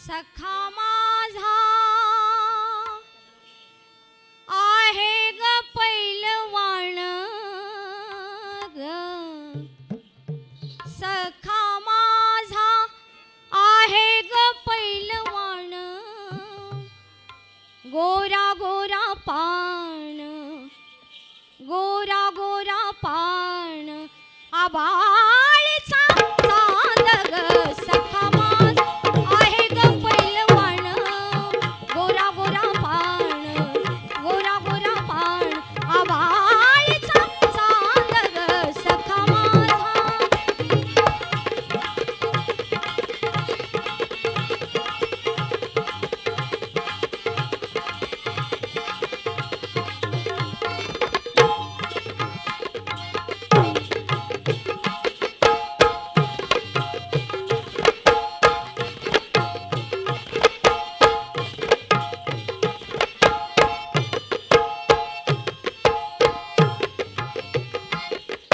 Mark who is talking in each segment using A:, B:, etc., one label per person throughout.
A: सखा माझा आहे ग पैलवान ग, सखा माझा आहे ग पैलवान, गोरा गोरा पान, गोरा गोरा पान, आबाळीचा चांद ग, सखा माझा आहे ग पैलवान, गोरा गोरा पान, गोरा गोरा पान, आबाळीचा चांद ग, सखा माझा.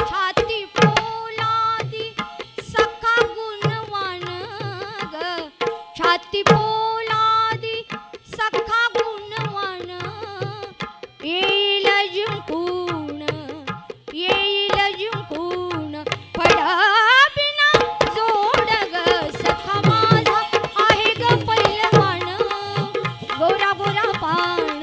A: छाती पोलादी सखा गुणवान ग, छाती पोलादी सखा गुणवान, येईल जिंकून, येईल जिंकून, पडाबिना जोड ग, सखा माझा आहे ग पैलवान, गोरा गोरा पान,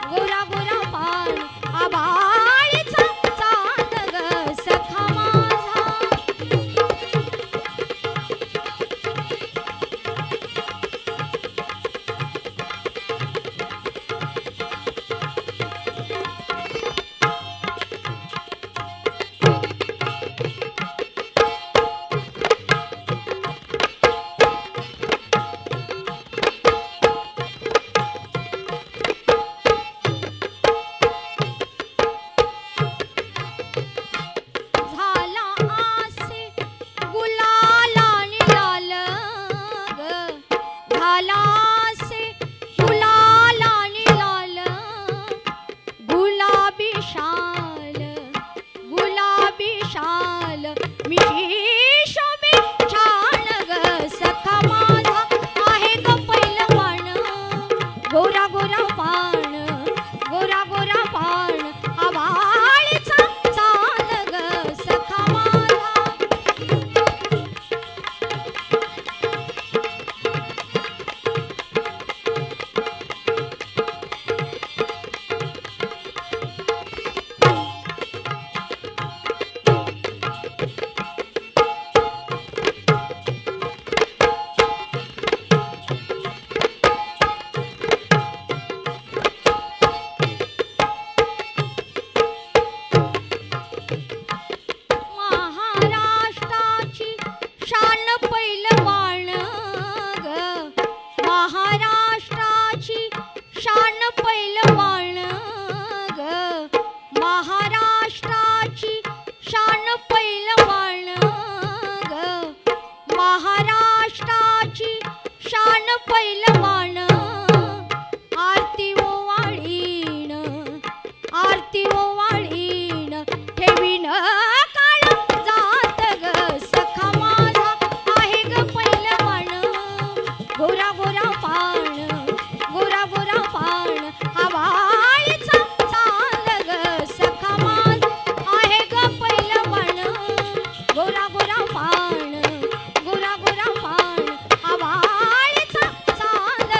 A: गोरा गोरा पान, आबाळीचा चांद ग, सखा माझा. झाला आसे गुलालानी लाल ग, झाला आसे गुलालानी लाल, गुलाबी शाल, गुलाबी शाल, मिठी शोभे छान ग, सखा माझा आहे ग पैलवान, गोरा गोरा पान, गोरा गोरा पान, आबाळीचा चांद ग, सखा माझा. महाराष्ट्राची शान पैलवान ग, महाराष्ट्राची शान पैलवान ग, महाराष्ट्राची शान पैलवान ग, महाराष्ट्राची शान पैलवान, आरती ओवाळीन, आरती ओवाळीन, ठेवीन काळ जात ग, सखा माझा आहे ग पैलवान, गोरा गोरा पान, गोरा गोरा पान, आबाळीचा चांद ग, सखा माझा आहे ग पैलवान, गोरा गोरा पान, गोरा गोरा पान, आबाळीचा चांद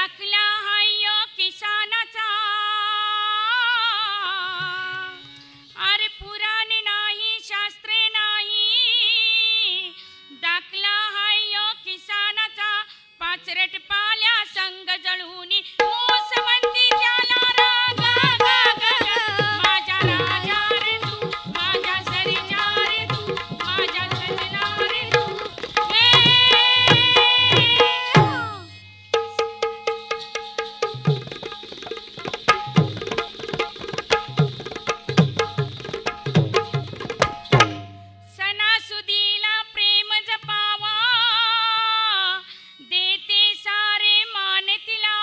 B: दाखला हाय किसानाचा अरे पुराण नाही शास्त्रे नाही दाखला हाय किसानाचा पाचरट पाल्या संग जळूनी ऊस म्हणती त्याला राग माझ्या राजा रे तू माझ्या सरीजा रे तू माझ्या सजना रे तू सणासुदीला प्रेम जपावा देते सारे मान तिला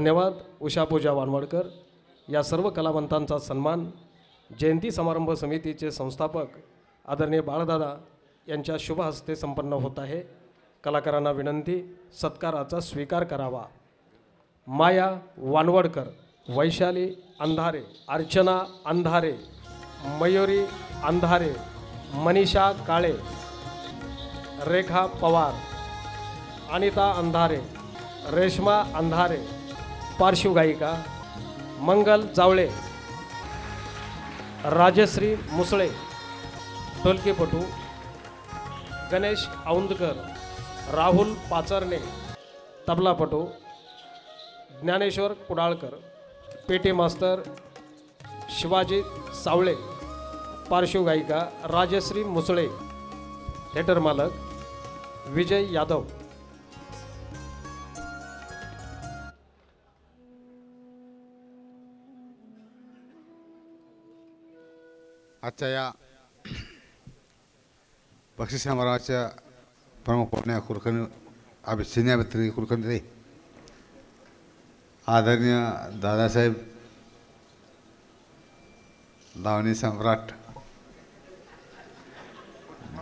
C: धन्यवाद उषा पूजा वानवडकर. या सर्व कलावंतांचा सन्मान जयंती समारंभ समितीचे संस्थापक आदरणीय बाळदादा यांच्या शुभ हस्ते संपन्न होत आहे. कलाकारांना विनंती सत्काराचा स्वीकार करावा. माया वानवडकर, वैशाली अंधारे, अर्चना अंधारे, मयुरी अंधारे, मनीषा काळे, रेखा पवार, अनिता अंधारे, रेश्मा अंधारे, पार्श्वगायिका मंगल जावळे, राजश्री मुसळे, ढोलकीपटू गणेश औंदकर, राहुल पाचरणे, तबलापटू ज्ञानेश्वर कुडाळकर, पेटी मास्तर शिवाजी सावळे, पार्श्वगायिका राजश्री मुसळे, थिएटर मालक विजय यादव.
D: आजच्या या बक्षीस समारंभाच्या प्रमुख पाहुण्या कुलकर्णी सिनेअभिनेत्री कुलकर्णी आदरणीय दादासाहेब लावणी सम्राट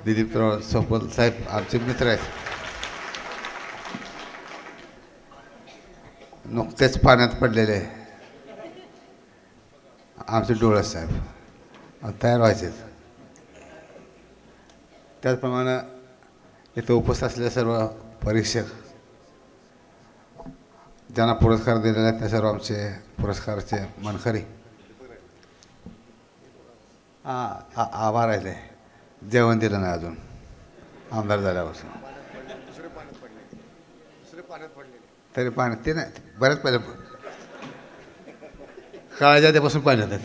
D: दिलीपराव सोपल साहेब आमचे मित्र आहेत. नुकतेच पाण्यात पडलेले आमचे डोळे साहेब तयार व्हायचे. त्याचप्रमाणे इथं उपस्थित असलेले सर्व परीक्षक ज्यांना पुरस्कार दिलेले आहेत त्या सर्व आमचे पुरस्काराचे मानकरी आभार आहे. जेवण दिलं नाही अजून आमदार झाल्यावर तरी पाणी ते नाही बऱ्याच पहिले काळाच्या आधीपासून पाणी येतात.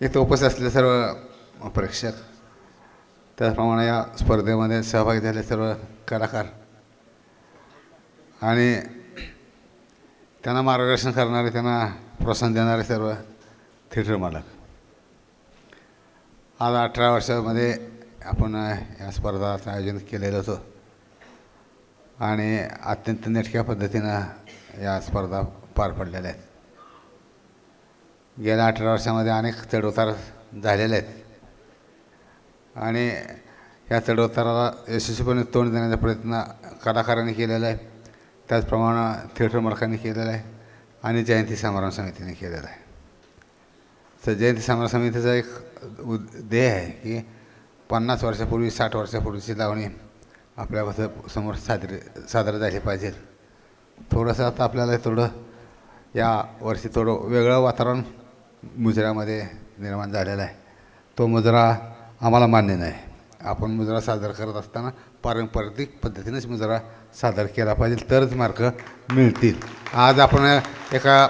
D: इथं उपस्थित असलेले सर्व प्रेक्षक त्याचप्रमाणे या स्पर्धेमध्ये सहभागी झालेले सर्व कलाकार आणि त्यांना मार्गदर्शन करणारे त्यांना प्रोत्साहन देणारे सर्व थिएटर मालक. आज 18 वर्षामध्ये आपण या स्पर्धाचं आयोजन केलेलं होतं आणि अत्यंत नेटक्या पद्धतीनं या स्पर्धा पार पडलेल्या आहेत. गेल्या 18 वर्षामध्ये अनेक चढउतार झालेले आहेत आणि या चढउताराला यशस्वीपणे तोंड देण्याचा प्रयत्न कलाकारांनी केलेला आहे. त्याचप्रमाणे थिएटर मालकांनी केलेलं आहे आणि जयंती समारंभ समितीने केलेलं आहे. तर जयंती समारंभ समितीचा एक ध्येय आहे की 50 वर्षापूर्वी 60 वर्षापूर्वीची लावणी आपल्या समोर सादर झाली पाहिजे. थोडंसं आता आपल्याला थोडं या वर्षी थोडं वेगळं वातावरण मुजऱ्यामध्ये निर्माण झालेलं आहे. तो मुजरा आम्हाला मान्य नाही. आपण मुजरा सादर करत असताना पारंपरिक पद्धतीनेच मुजरा सादर केला पाहिजे तरच मार्क मिळतील. आज आपण एका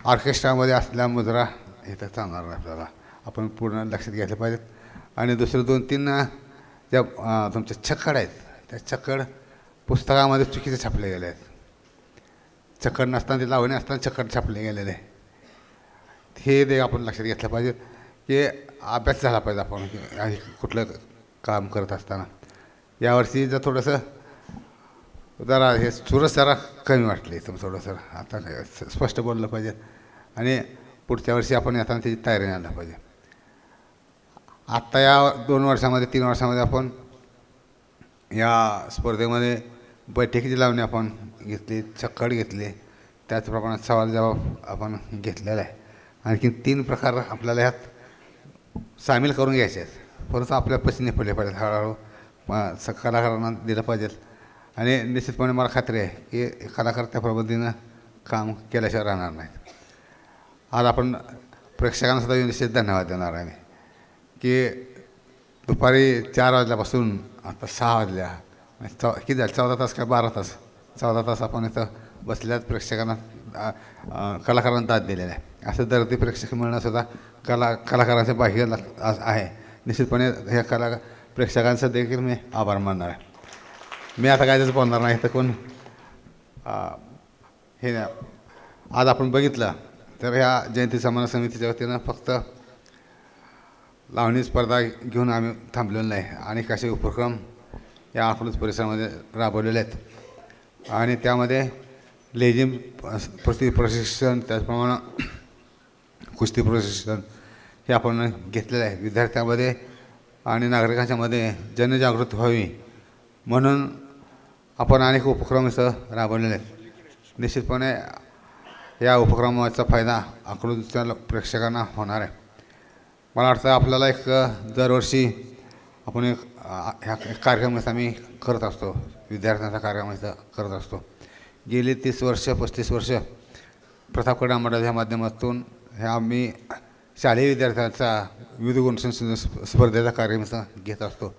D: ऑर्केस्ट्रामध्ये असल्या मुजरा इथं चालणार नाही आपल्याला. आपण पूर्ण लक्षात घ्यायला पाहिजेत. आणि दुसरे 2-3 ज्या तुमचे छक्कड आहेत त्या छक्कड पुस्तकामध्ये चुकीचे छापले गेले आहेत. छक्कड नसताना ते लावणी असताना छक्कड छापले गेलेले आहे. हे आपण लक्षात घेतलं पाहिजे की अभ्यास झाला पाहिजे आपण की कुठलं काम करत असताना. यावर्षी जर थोडंसं जरा हे सुरस जरा कमी वाटली तर थोडंसं आता स्पष्ट बोललं पाहिजे आणि पुढच्या वर्षी आपण येताना त्याची तयारी आला पाहिजे. आत्ता या 2 वर्षामध्ये 3 वर्षामध्ये आपण या स्पर्धेमध्ये बैठकीची लावणी आपण घेतली, छक्कड घेतली, त्याचप्रमाणे सवाल जबाब आपण घेतलेला आहे. आणखी 3 प्रकार आपल्याला ह्यात सामील करून घ्यायचे आहेत. परंतु आपल्या पसीने पडले पाहिजेत. हळूहळू कलाकारांना दिलं पाहिजेत आणि निश्चितपणे मला खात्री आहे की कलाकार त्या पद्धतीनं काम केल्याशिवाय राहणार नाहीत. आज आपण प्रेक्षकांनासुद्धा निश्चित धन्यवाद देणार आहे की दुपारी 4 वाजल्यापासून आता 6 वाजल्या किती झालं 14 तास काय 12 तास 14 तास आपण इथं बसल्यात प्रेक्षकांना कलाकारांना दाद दिलेला आहे. असं दर्दी प्रेक्षक मिळणंसुद्धा कलाकारांचं भाग्य आहे. निश्चितपणे ह्या प्रेक्षकांचं देखील मी आभार मानणार आहे. मी आता काय त्याचं बोलणार नाही तर कोण हे आज आपण बघितलं तर ह्या जयंती समारंभ समितीच्या वतीनं फक्त लावणी स्पर्धा घेऊन आम्ही थांबलेलो नाही. अनेक असे उपक्रम या अकलूज परिसरामध्ये राबवलेले आहेत. आणि त्यामध्ये लेझिम प्रशिक्षण, त्याचप्रमाणे कुस्ती प्रशिक्षण हे आपण घेतलेलं आहे. विद्यार्थ्यांमध्ये आणि नागरिकांच्यामध्ये जनजागृती व्हावी म्हणून आपण अनेक उपक्रम इथं राबवलेले आहेत. निश्चितपणे या उपक्रमाचा फायदा अकलूजच्या प्रेक्षकांना होणार आहे. मला वाटतं आपल्याला एक दरवर्षी आपण ह्या कार्यक्रम आम्ही करत असतो, विद्यार्थ्यांचा कार्यक्रम इथं करत असतो. गेली 30 वर्ष 35 वर्ष प्रताप क्रीडा मंडळाच्या माध्यमातून ह्या आम्ही शालेय विद्यार्थ्यांचा विविध गुणसंस्कृती स्पर्धेचा कार्यक्रम इथं घेत असतो.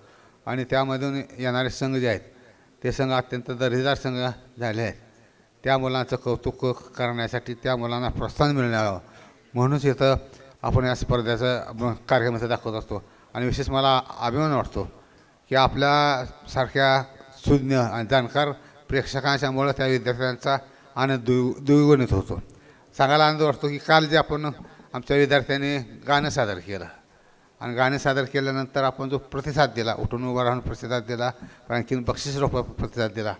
D: आणि त्यामधून येणारे संघ जे आहेत ते संघ अत्यंत दर्जेदार संघ झाले आहेत. त्या मुलांचं कौतुक करण्यासाठी, त्या मुलांना प्रोत्साहन मिळण्यावं म्हणूनच इथं आपण या स्पर्धेचा कार्यक्रम इथं दाखवत असतो. आणि विशेष मला अभिमान वाटतो की आपल्यासारख्या सुज्ञ आणि जाणकार प्रेक्षकांच्यामुळं त्या विद्यार्थ्यांचा आनंद द्विगुणित होतो. सांगायला आनंद वाटतो की काल जे आपण आमच्या विद्यार्थ्यांनी गाणं सादर केलं आणि गाणं सादर केल्यानंतर आपण जो प्रतिसाद दिला, उठून उभा राहून प्रतिसाद दिला, आणखीन बक्षीसरूप प्रतिसाद दिला,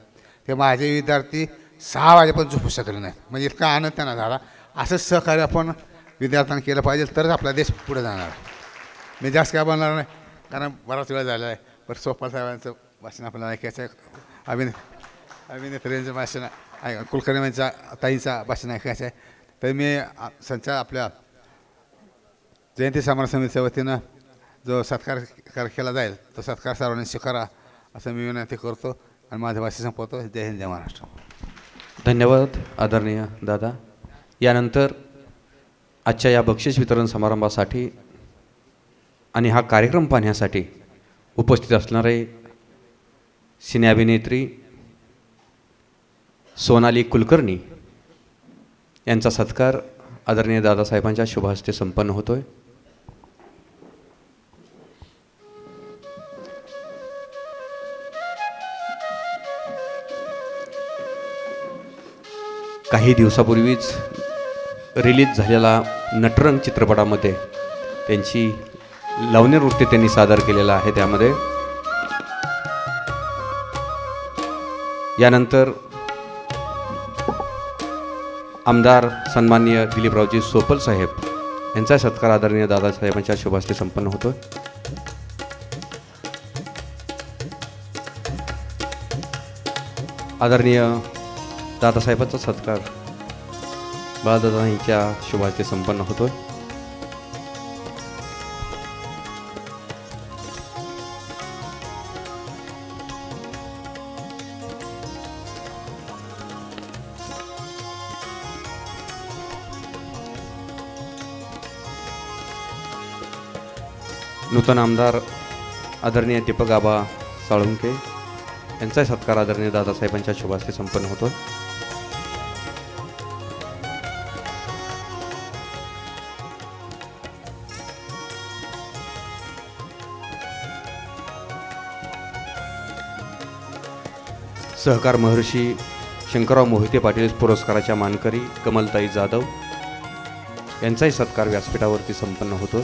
D: ते माझे विद्यार्थी 6 वाजेपर्यंत झोपू शकले नाहीत. म्हणजे इतका आनंद त्यांना झाला. असंच सहकार्य आपण विद्यार्थ्यांना केलं पाहिजे, तरच आपला देश पुढे जाणार. मी जास्त काय बोलणार नाही कारण बराच वेळ झाला आहे. बरं सोपाल साहेबांचं भाषण आपल्याला ऐकायचं आहे, अभिनेत्रींचं भाषण, कुलकर्णींच्या ताईंचा भाषण ऐकायचं आहे. तर मी आपल्या जयंती समारोह समितीच्या वतीनं जो सत्कार केला जाईल तो सत्कार सर्वांनी स्वीकारा असं मी विनंती करतो आणि माझं भाषण संपवतो. जय हिंद, जय महाराष्ट्र.
E: धन्यवाद आदरणीय दादा. यानंतर आजच्या या बक्षीस वितरण समारंभासाठी आणि हा कार्यक्रम पाहण्यासाठी उपस्थित असणारे सिने अभिनेत्री सोनाली कुलकर्णी यांचा सत्कार आदरणीय दादासाहेबांच्या शुभ हस्ते संपन्न होतोय. काही दिवसापूर्वीच रिलीज झालेला नटरंग चित्रपटामध्ये त्यांची लावणी नृत्य त्यांनी सादर केलेलं आहे. त्यामध्ये यानंतर आमदार सन्माननीय दिलीपरावजी सोपल साहेब यांचा सत्कार आदरणीय दादासाहेबांच्या शुभ हस्ते संपन्न होतो. आदरणीय दादासाहेबांचा सत्कार बाळदादा यांच्या शुभ हस्ते संपन्न होतो. नूतन आमदार आदरणीय दीपक आबा साळुंके यांचा सत्कार आदरणीय दादासाहेबांच्या शुभ हस्ते संपन्न होतो. सहकार महर्षी शंकरराव मोहिते पाटील पुरस्काराच्या मानकरी कमलताई जाधव यांचाही सत्कार व्यासपीठावरती संपन्न होतो.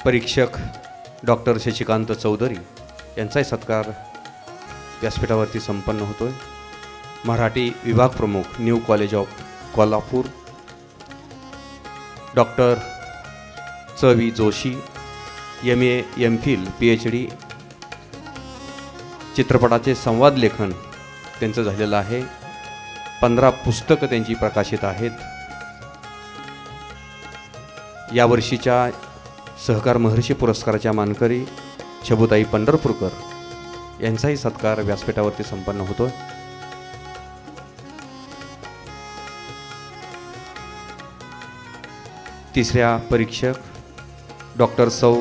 E: परीक्षक डॉक्टर शशिकांत चौधरी यांचाही सत्कार व्यासपीठावरती संपन्न होतोय. मराठी विभाग प्रमुख new college of Kolhapur doctor च.व्ही. जोशी MA MPhil PhD चित्रपटाचे संवाद लेखन त्यांचं झालेलं आहे. 15 पुस्तकं त्यांची प्रकाशित आहेत. यावर्षीच्या सहकार महर्षी पुरस्काराच्या मानकरी छबुताई पंढरपूरकर यांचाही सत्कार व्यासपीठावरती संपन्न होतो. तिसऱ्या परीक्षक डॉक्टर सौ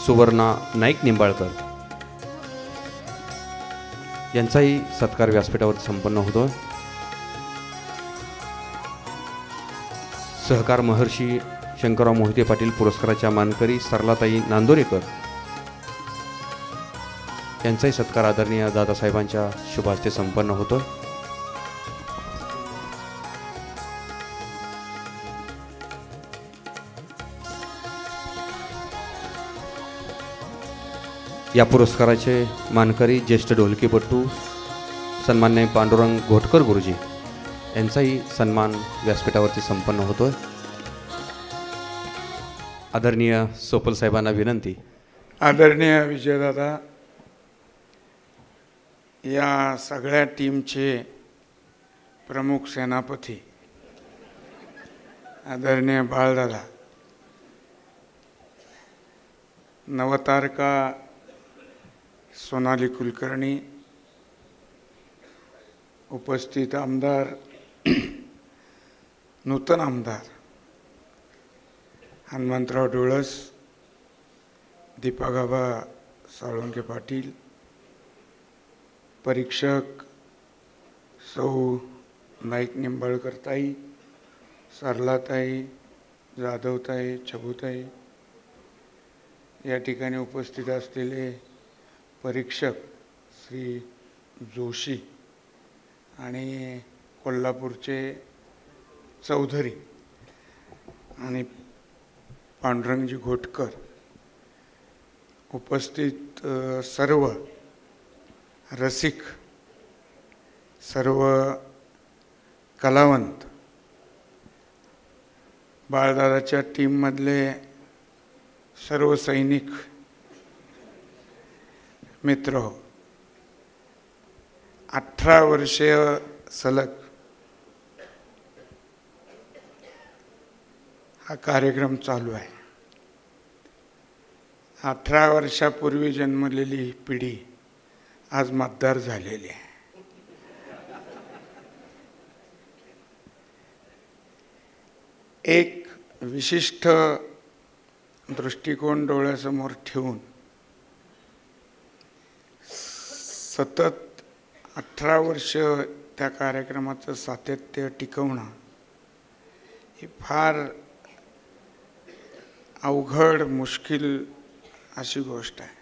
E: सुवर्णा नाईक निंबाळकर यांचाही सत्कार व्यासपीठावरती संपन्न होतो. सहकार महर्षी शंकरराव मोहिते पाटील पुरस्काराच्या मानकरी सरलाताई नांदोरेकर यांचाही सत्कार आदरणीय दादासाहेबांच्या शुभ हस्ते संपन्न होतो. या पुरस्काराचे मानकरी ज्येष्ठ ढोलकीपटू सन्माननीय पांडुरंग घोटकर गुरुजी यांचाही सन्मान व्यासपीठावरती संपन्न होतोय. आदरणीय सोपल साहेबांना विनंती.
F: आदरणीय विजयदादा, या सगळ्या टीमचे प्रमुख सेनापती आदरणीय बाळदादा, नवतारका सोनाली कुलकर्णी, उपस्थित आमदार, नूतन आमदार हनुमंतराव डोळस, दीपागाबा साळुंके पाटील, परीक्षक सौ नाईक निंबाळकर ताई, सरलाताई, जाधवताई, छबुताई, या ठिकाणी उपस्थित असलेले परीक्षक श्री जोशी आणि कोल्हापूरचे चौधरी आणि पांडुरंगजी घोटकर, उपस्थित सर्व रसिक, सर्व कलावंत, बाळदादाच्या टीममधले सर्व सैनिक मित्र, 18 वर्षे सलग हा कार्यक्रम चालू आहे. 18 वर्षापूर्वी जन्मलेली पिढी आज मतदार झालेली आहे. एक विशिष्ट दृष्टिकोन डोळ्यासमोर ठेवून सतत 18 वर्ष त्या कार्यक्रमाचं सातत्य टिकवणं ही फार अवघड, मुश्किल अशी गोष्ट आहे.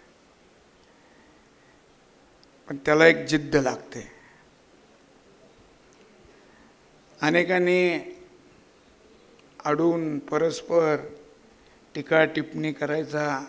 F: पण त्याला एक जिद्द लागते. अनेकांनी अडून परस्पर टीका टिप्पणी करायचा